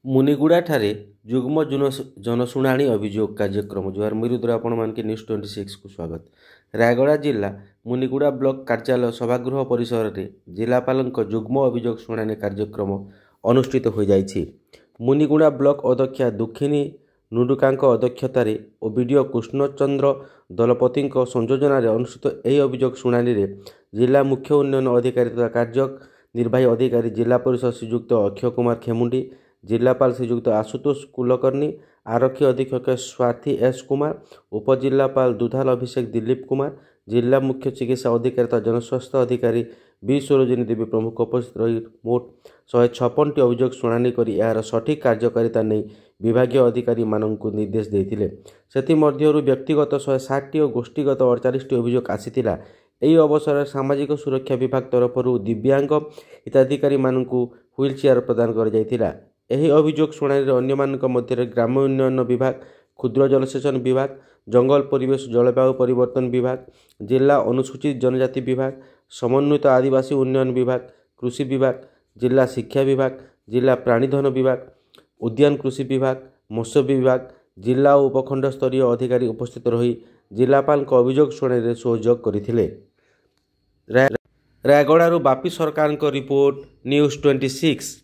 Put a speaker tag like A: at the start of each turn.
A: मुनिगुड़ाଠାରେ ଯୁଗ୍ମ ଜନଶୁଣାଣି ଅଭିଯୋଗ କାର୍ଯ୍ୟକ୍ରମ ଜୁହାର ମିରୁଦ୍ର ଆପଣମାନଙ୍କୁ ନ୍ୟୁଜ୍ 26କୁ ସ୍ୱାଗତ। ରାୟଗଡ଼ା ଜିଲ୍ଲା ମୁନିଗୁଡ଼ା ବ୍ଲକ କାର୍ଯ୍ୟାଳୟ ସଭାଗୃହ ପରିସରରେ ଜିଲ୍ଲାପାଳଙ୍କ ଯୁଗ୍ମ ଅଭିଯୋଗ ଶୁଣାଣି କାର୍ଯ୍ୟକ୍ରମ ଅନୁଷ୍ଠିତ ହୋଇଯାଇଛି। ମୁନିଗୁଡ଼ା ବ୍ଲକ ଅଧ୍ୟକ୍ଷା ଦୁଃଖିନୀ ନୁଡୁକାଙ୍କ ଅଧ୍ୟକ୍ଷତାରେ ଓ ବିଡିଓ କୃଷ୍ଣଚନ୍ଦ୍ର ଦଳପତିଙ୍କ ସଂଯୋଜନାରେ ଅନୁଷ୍ଠିତ ଏହି ଅଭିଯୋଗ ଶୁଣାଣିରେ ଜିଲ୍ଲା ମୁଖ୍ୟ ଉନ୍ନୟନ ଅଧିକାରୀ ତଥା କାର୍ଯ୍ୟନିର୍ବାହୀ ଅଧିକାରୀ ଜିଲ୍ଲା ପରିଷଦ ଶ୍ରୀଯୁକ୍ତ ଅକ୍ଷୟ କୁମାର ଖେମୁଣ୍ଡି, जिलापाल श्रीजुक्त आशुतोष कुलकर्णी, आरक्षी अधीक्षक स्वाति एस कुमार, उपजिलापाल दुधाल अभिषेक दिलीप कुमार, जिला मुख्य चिकित्सा अधिकारी तथा जनस्वास्थ्य अधिकारी बी सरोजिनी देवी प्रमुख उपस्थित रही मोट 156टी अभियोग शुणाणी कर यार सठिक कार्यकारिता नहीं विभागीय अधिकारी मानक निर्देश देते। से व्यक्तिगत 160टी और गोष्ठीगत 48टी अभियोग आसीथिला। यही अवसर में सामाजिक सुरक्षा विभाग तरफ दिव्यांग हिताधिकारी मानक व्हील चेयर प्रदान कर जाइथिला। ଏହି ଅଭିଯୋଗ ଶୁଣାଣିରେ ଅନ୍ୟମାନଙ୍କ ମଧ୍ୟରେ ଗ୍ରାମ୍ୟ ଉନ୍ନୟନ ବିଭାଗ, କ୍ଷୁଦ୍ର ଜଳସେଚନ ବିଭାଗ, ଜଙ୍ଗଲ ପରିବେଶ ଜଳବାୟୁ ପରିବର୍ତ୍ତନ ବିଭାଗ, ଜିଲ୍ଲା ଅନୁସୂଚିତ ଜନଜାତି ବିଭାଗ, ସମନ୍ୱିତ ଆଦିବାସୀ ଉନ୍ନୟନ ବିଭାଗ, କୃଷି ବିଭାଗ, ଜିଲ୍ଲା ଶିକ୍ଷା ବିଭାଗ, ଜିଲ୍ଲା ପ୍ରାଣୀଧନ ବିଭାଗ, ଉଦ୍ୟାନ କୃଷି ବିଭାଗ, ମତ୍ସ୍ୟ ବିଭାଗ, ଜିଲ୍ଲା ଓ ଉପଖଣ୍ଡ ସ୍ତରୀୟ ଅଧିକାରୀ ଉପସ୍ଥିତ ରହି ଜିଲ୍ଲାପାଳଙ୍କ ଅଭିଯୋଗ ଶୁଣାଣିରେ ସହଯୋଗ କରିଥିଲେ। ରାୟଗଡ଼ାରୁ ବାପି ସରକାରଙ୍କ ରିପୋର୍ଟ, ନ୍ୟୁଜ୍ 26।